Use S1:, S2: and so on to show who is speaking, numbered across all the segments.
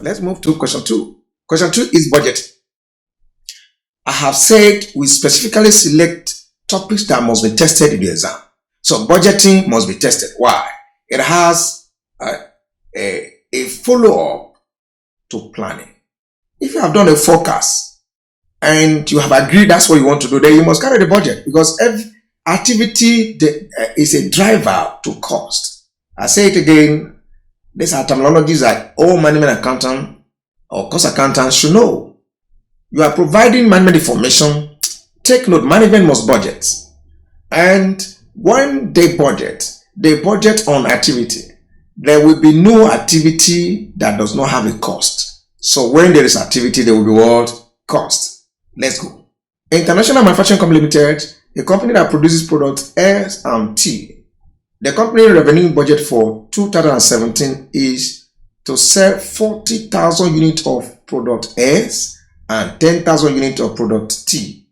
S1: Let's move to question 2. Question 2 is budget. I have said we specifically select topics that must be tested in the exam. So budgeting must be tested. Why? It has a follow-up to planning. If you have done a forecast and you have agreed that's what you want to do, then you must carry the budget, because every activity is a driver to cost. I say it again, these are terminologies that all management accountant or cost accountant should know. You are providing management information. Take note, management must budget. And when they budget on activity. There will be no activity that does not have a cost. So when there is activity, there will be what? Cost. Let's go. International Manufacturing Company Limited, a company that produces products S and T. The company revenue budget for 2017 is to sell 40,000 units of product S and 10,000 units of product T.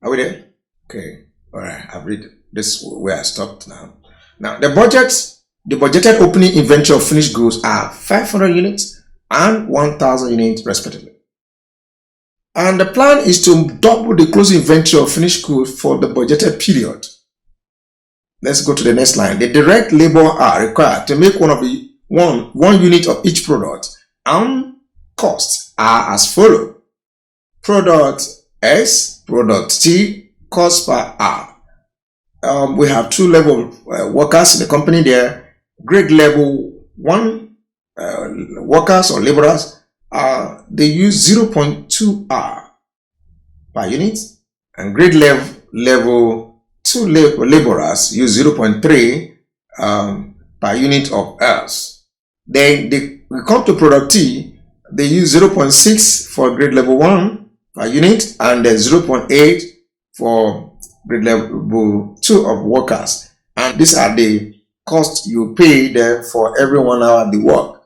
S1: Are we there? Okay. All right. I've read this where I stopped now. Now, the budgeted opening inventory of finished goods are 500 units and 1,000 units respectively. And the plan is to double the closing inventory of finished goods for the budgeted period. Let's go to the next line. The direct labor are required to make one unit of each product, and costs are as follows. Product S, product T, cost per hour. We have 2 level workers in the company there. Grade level 1 workers or laborers, they use 0.2 hour per unit, and grade level 2 laborers use 0.3 per unit of hours. Then we come to product T, they use 0.6 for grade level 1 per unit, and then 0.8 for grade level 2 of workers. And these are the costs you pay them for every 1 hour they work.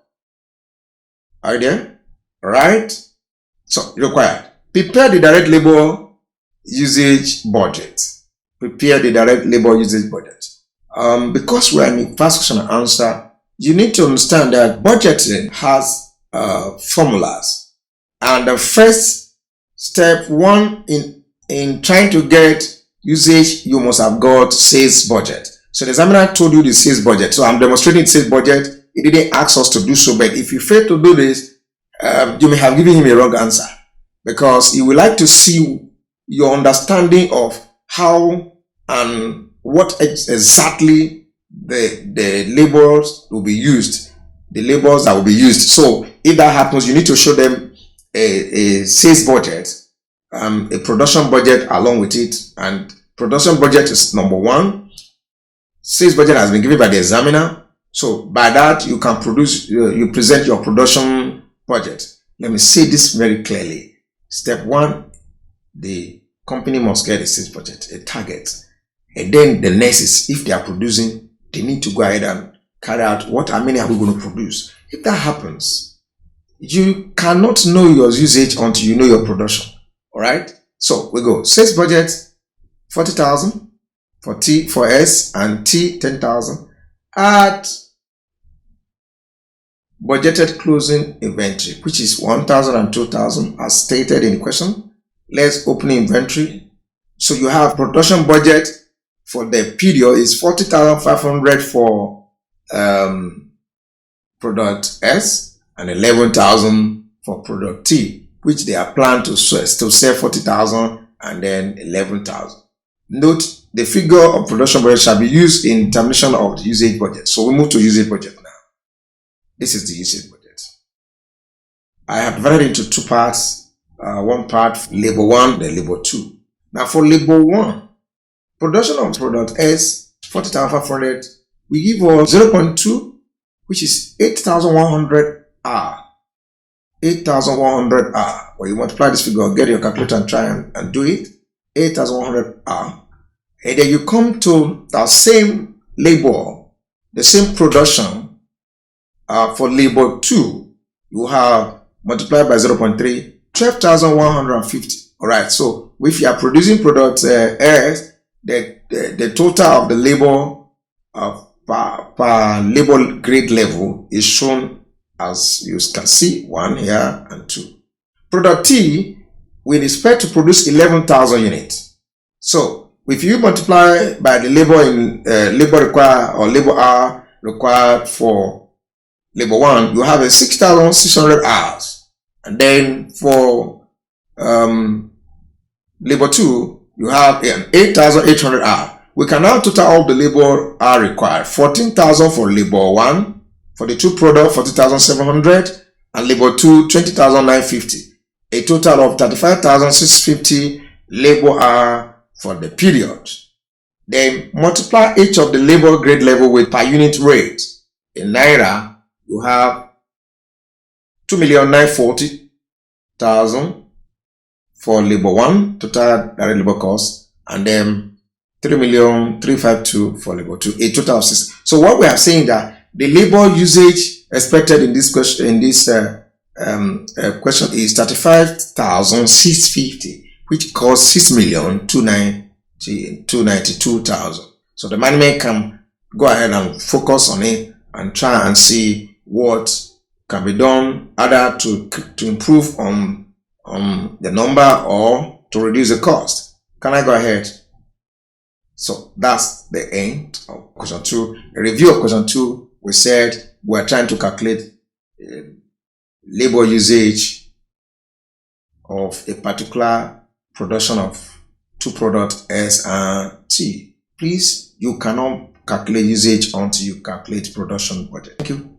S1: Are you there? Right? So, required. Prepare the direct labor usage budget. Prepare the direct labor usage budget. Because we are in the first question and answer, you need to understand that budgeting has formulas. And the first step 1 in trying to get usage, you must have got sales budget. So the examiner told you the sales budget. So I'm demonstrating sales budget. He didn't ask us to do so, but if you fail to do this, you may have given him a wrong answer, because he would like to see your understanding of how and what exactly the labors will be used, the labors that will be used. So if that happens, you need to show them a sales budget, a production budget along with it. And production budget is number 1. Sales budget has been given by the examiner. So by that, you can you present your production budget. Let me say this very clearly. Step 1, the company must get a sales budget, a target. And then the next is, if they are producing, they need to go ahead and carry out how many are we going to produce. If that happens, you cannot know your usage until you know your production. All right. So we go. Sales budget 40,000 for S and T 10,000 at budgeted closing inventory, which is 1,000 and 2,000 as stated in the question. Let's open inventory. So you have production budget for the period is 40,500 for product S and 11,000 for product T, which they are planned to sell 40,000 and then 11,000. Note, the figure of production budget shall be used in determination of the usage budget. So we move to usage budget now. This is the usage budget. I have divided into 2 parts. One part, labor 1, then labor 2. Now for labor 1, production of product S, 40,500, we give us 0.2, which is 8,100 R. 8,100 R. Well, you multiply this figure, get your calculator and try and do it. 8,100 R. And then you come to the same labor, the same production. For labor 2, you have multiplied by 0.3, 12,150. All right. So if you are producing product S, the total of the labor per labor grade level is shown as you can see, 1 here and 2. Product T, we expect to produce 11,000 units. So if you multiply by the labor in labor required or labor hour required for labor 1, you have a 6,600 hours. And then for labor 2, you have an 8,800 hours. We can now total all the labor hour required. 14,000 for labor 1, for the 2 product 40,700, and labor 2 20,950. A total of 35,650 labor hour for the period. Then multiply each of the labor grade level with per unit rate. In Naira, you have 2,940,000 for labor 1, total direct labor cost, and then 3,352,000 for labor 2, a total of 6. So what we are saying that the labor usage expected in this question, question is 35,650, which costs 6,292,000. So the management can go ahead and focus on it and try and see what can be done either to improve on the number or to reduce the cost. Can I go ahead? So that's the end of question 2. A review of question 2. We said we're trying to calculate labor usage of a particular production of 2 products S and T. Please, you cannot calculate usage until you calculate production budget. Thank you.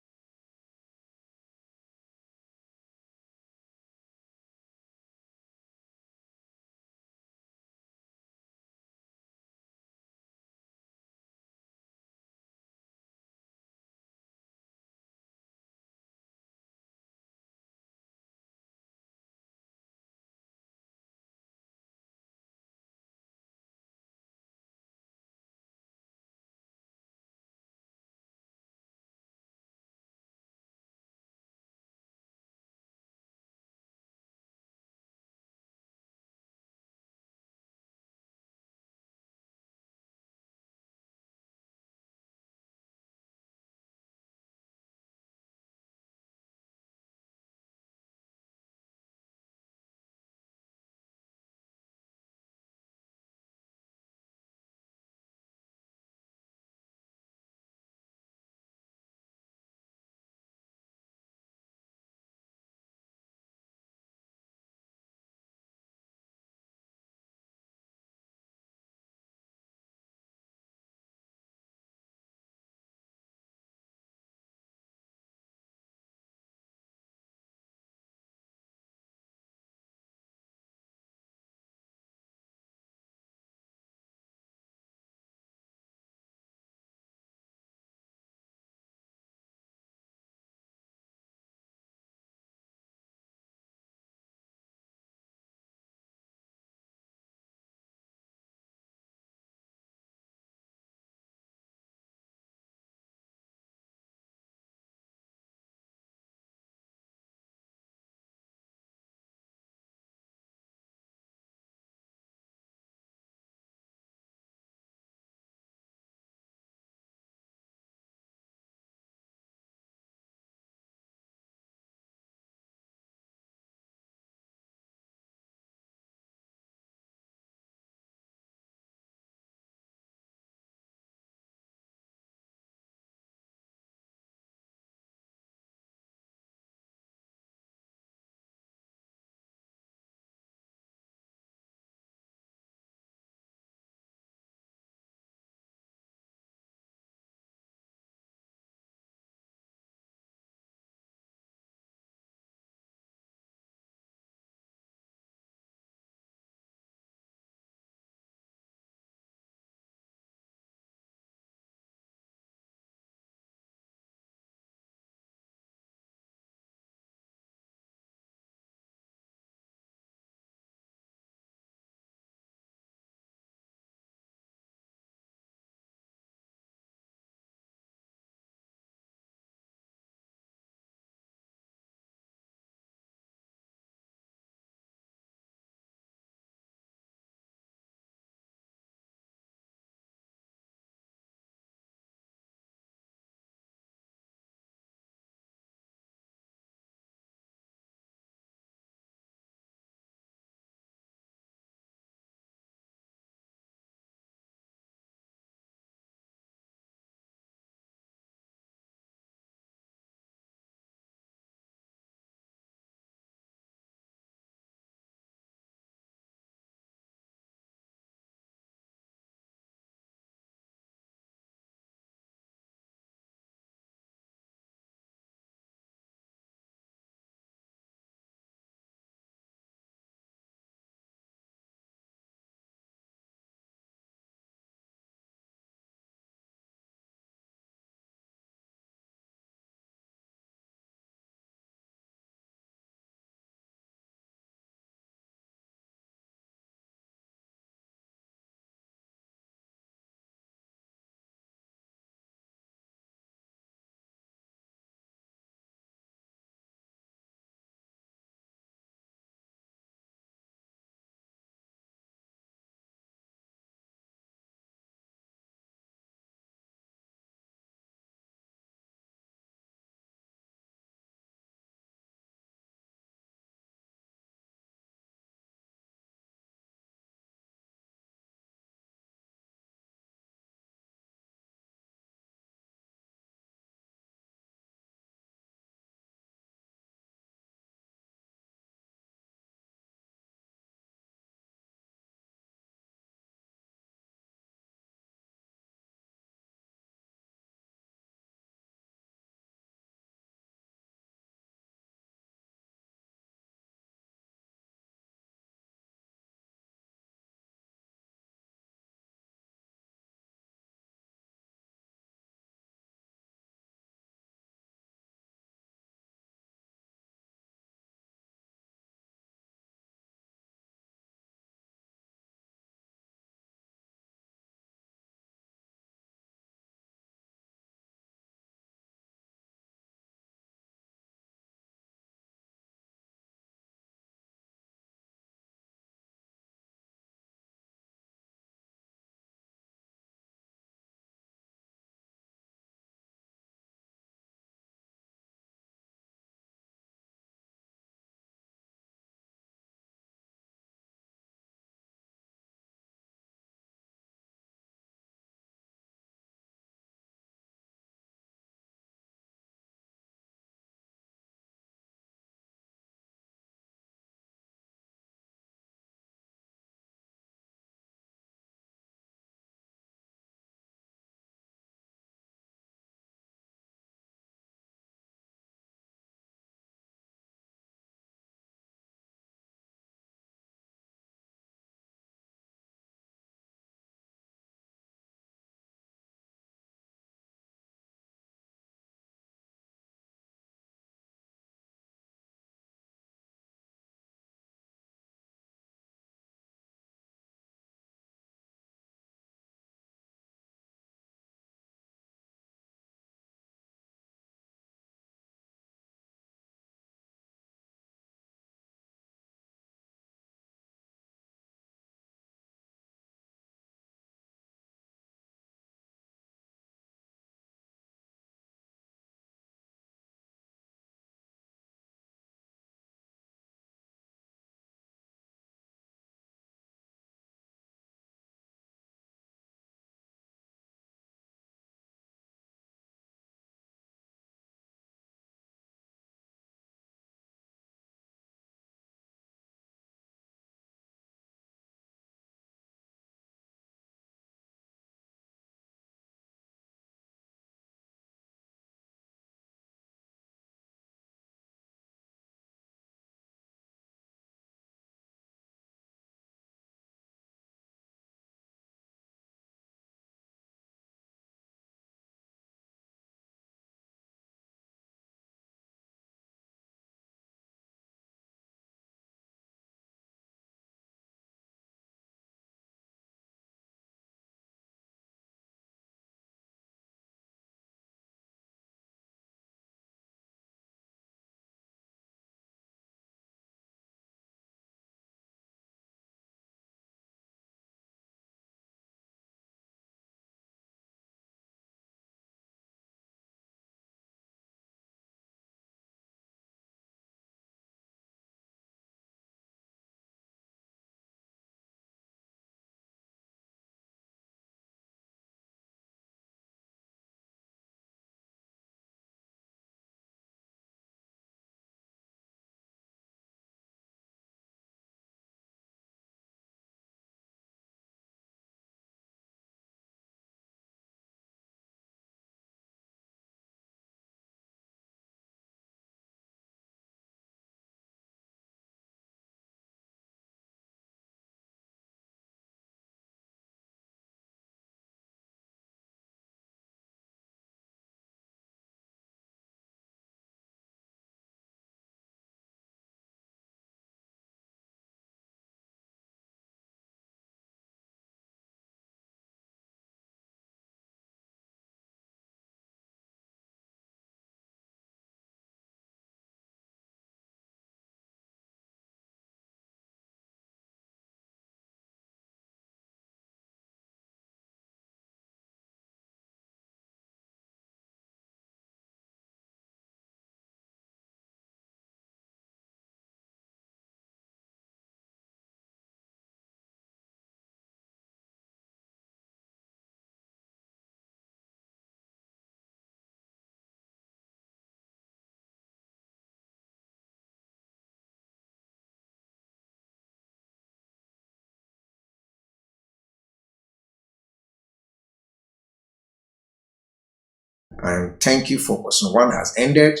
S1: And thank you for question 1 has ended.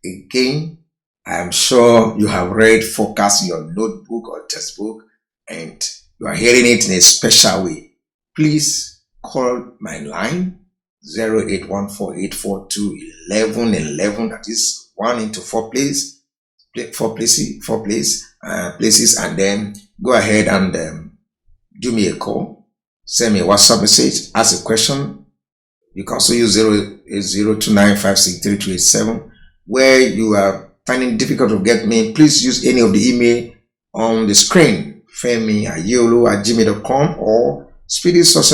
S1: Again, I am sure you have read focus in your notebook or textbook and you are hearing it in a special way. Please call my line 081484211111. That is 1 into 4 places, places, and then go ahead and give me a call, send me a WhatsApp message, ask a question. You can also use 08029563287. Where you are finding it difficult to get me, please use any of the email on the screen, Femi Aiyeolowo@gmail.com or Speedy Success